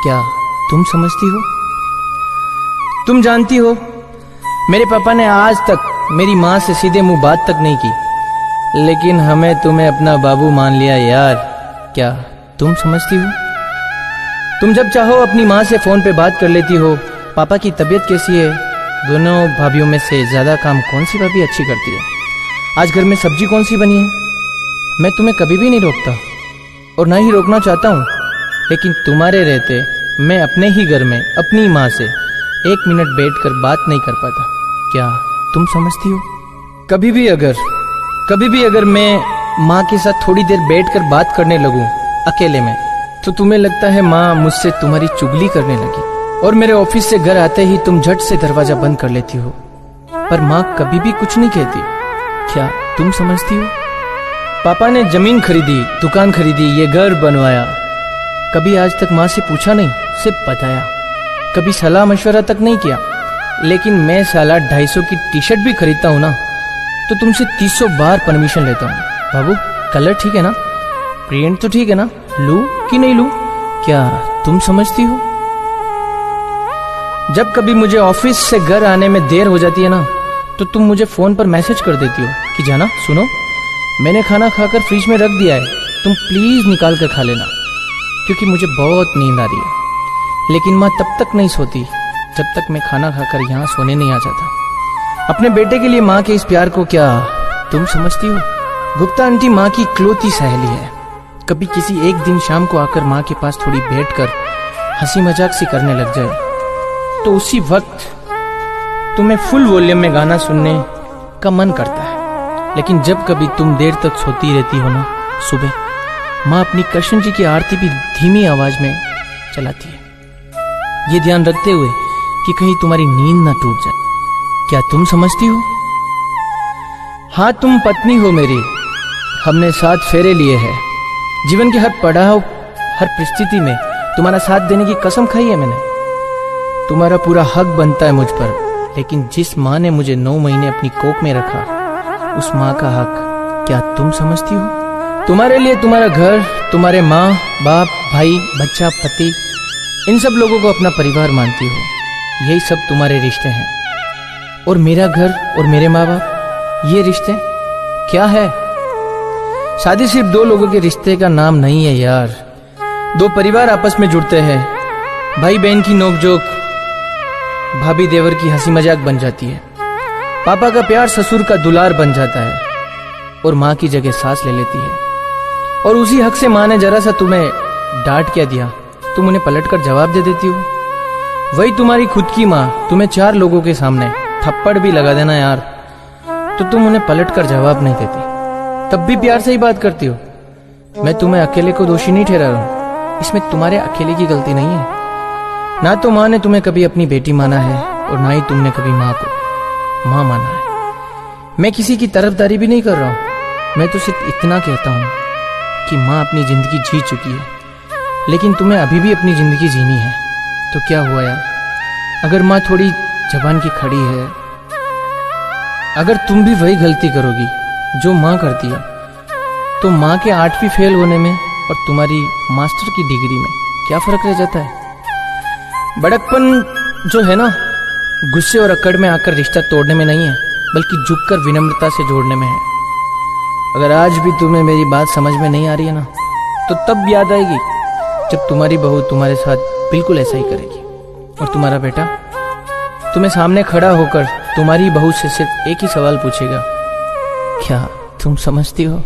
क्या तुम समझती हो? तुम जानती हो, मेरे पापा ने आज तक मेरी माँ से सीधे मुंह बात तक नहीं की, लेकिन हमें तुम्हें अपना बाबू मान लिया यार। क्या तुम समझती हो? तुम जब चाहो अपनी माँ से फोन पे बात कर लेती हो। पापा की तबीयत कैसी है? दोनों भाभीयों में से ज्यादा काम कौन सी भाभी अच्छी करती है? आज घर में सब्जी कौन सी बनी है? मैं तुम्हें कभी भी नहीं रोकता और ना ही रोकना चाहता हूँ, लेकिन तुम्हारे रहते मैं अपने ही घर में अपनी माँ से 1 मिनट बैठकर बात नहीं कर पाता। क्या तुम समझती हो? कभी भी अगर मैं माँ के साथ थोड़ी देर बैठकर बात करने लगूं अकेले में, तो तुम्हें लगता है माँ मुझसे तुम्हारी चुगली करने लगी, और मेरे ऑफिस से घर आते ही तुम झट से दरवाजा बंद कर लेती हो, पर माँ कभी भी कुछ नहीं कहती। क्या तुम समझती हो? पापा ने जमीन खरीदी, दुकान खरीदी, ये घर बनवाया, कभी आज तक माँ से पूछा नहीं, सिर्फ बताया। कभी सलाह मशवरा तक नहीं किया। लेकिन मैं साला 250 की टी शर्ट भी खरीदता हूँ ना, तो तुमसे 300 बार परमिशन लेता हूँ। बाबू कलर ठीक है ना? प्रिंट तो ठीक है ना? लूं कि नहीं लूं? क्या तुम समझती हो? जब कभी मुझे ऑफिस से घर आने में देर हो जाती है ना, तो तुम मुझे फोन पर मैसेज कर देती हो कि जाना सुनो, मैंने खाना खाकर फ्रिज में रख दिया है, तुम प्लीज निकाल कर खा लेना, क्योंकि मुझे बहुत नींद आ रही है। लेकिन माँ तब तक नहीं सोती जब तक मैं खाना खाकर यहाँ सोने नहीं आ जाता। अपने बेटे के लिए माँ के इस प्यार को क्या तुम समझती हो? गुप्ता आंटी माँ की इकलौती सहेली है। कभी किसी एक दिन शाम को आकर माँ के पास थोड़ी बैठकर हंसी मजाक सी करने लग जाए, तो उसी वक्त तुम्हें फुल वॉल्यूम में गाना सुनने का मन करता है। लेकिन जब कभी तुम देर तक सोती रहती हो ना, सुबह माँ अपनी कृष्ण जी की आरती भी धीमी आवाज में चलाती है, ये ध्यान रखते हुए कि कहीं तुम्हारी नींद ना टूट जाए। क्या तुम समझती हो? हाँ, तुम पत्नी हो मेरी, हमने 7 फेरे लिए हैं। जीवन के हर पड़ाव, हर परिस्थिति में तुम्हारा साथ देने की कसम खाई है मैंने। तुम्हारा पूरा हक बनता है मुझ पर, लेकिन जिस माँ ने मुझे 9 महीने अपनी कोख में रखा, उस माँ का हक क्या तुम समझती हो? तुम्हारे लिए तुम्हारा घर, तुम्हारे माँ बाप, भाई, बच्चा, पति, इन सब लोगों को अपना परिवार मानती हो। यही सब तुम्हारे रिश्ते हैं। और मेरा घर और मेरे माँ बाप, ये रिश्ते क्या है? शादी सिर्फ 2 लोगों के रिश्ते का नाम नहीं है यार। 2 परिवार आपस में जुड़ते हैं, भाई बहन की नोकझोंक भाभी देवर की हंसी मजाक बन जाती है, पापा का प्यार ससुर का दुलार बन जाता है, और माँ की जगह सास ले लेती है। और उसी हक से माँ ने जरा सा तुम्हें डांट क्या दिया, तुम उन्हें पलटकर जवाब दे देती हो। वही तुम्हारी खुद की माँ तुम्हें 4 लोगों के सामने थप्पड़ भी लगा देना यार, तो तुम उन्हें पलटकर जवाब नहीं देती, तब भी प्यार से ही बात करती हो। मैं तुम्हें अकेले को दोषी नहीं ठहरा रहा हूं, इसमें तुम्हारे अकेले की गलती नहीं है। ना तो माँ ने तुम्हें कभी अपनी बेटी माना है, और ना ही तुमने कभी माँ को माँ माना है। मैं किसी की तरफदारी भी नहीं कर रहा हूं, मैं तो सिर्फ इतना कहता हूं कि माँ अपनी जिंदगी जी चुकी है, लेकिन तुम्हें अभी भी अपनी जिंदगी जीनी है। तो क्या हुआ यार, अगर माँ थोड़ी जबान की खड़ी है, अगर तुम भी वही गलती करोगी जो माँ करती है, तो माँ के 8वीं फेल होने में और तुम्हारी मास्टर की डिग्री में क्या फर्क रह जाता है? बड़कपन जो है ना, गुस्से और अकड़ में आकर रिश्ता तोड़ने में नहीं है, बल्कि झुककर विनम्रता से जोड़ने में है। अगर आज भी तुम्हें मेरी बात समझ में नहीं आ रही है ना, तो तब याद आएगी जब तुम्हारी बहू तुम्हारे साथ बिल्कुल ऐसा ही करेगी, और तुम्हारा बेटा तुम्हें सामने खड़ा होकर तुम्हारी बहू से सिर्फ एक ही सवाल पूछेगा, क्या तुम समझती हो?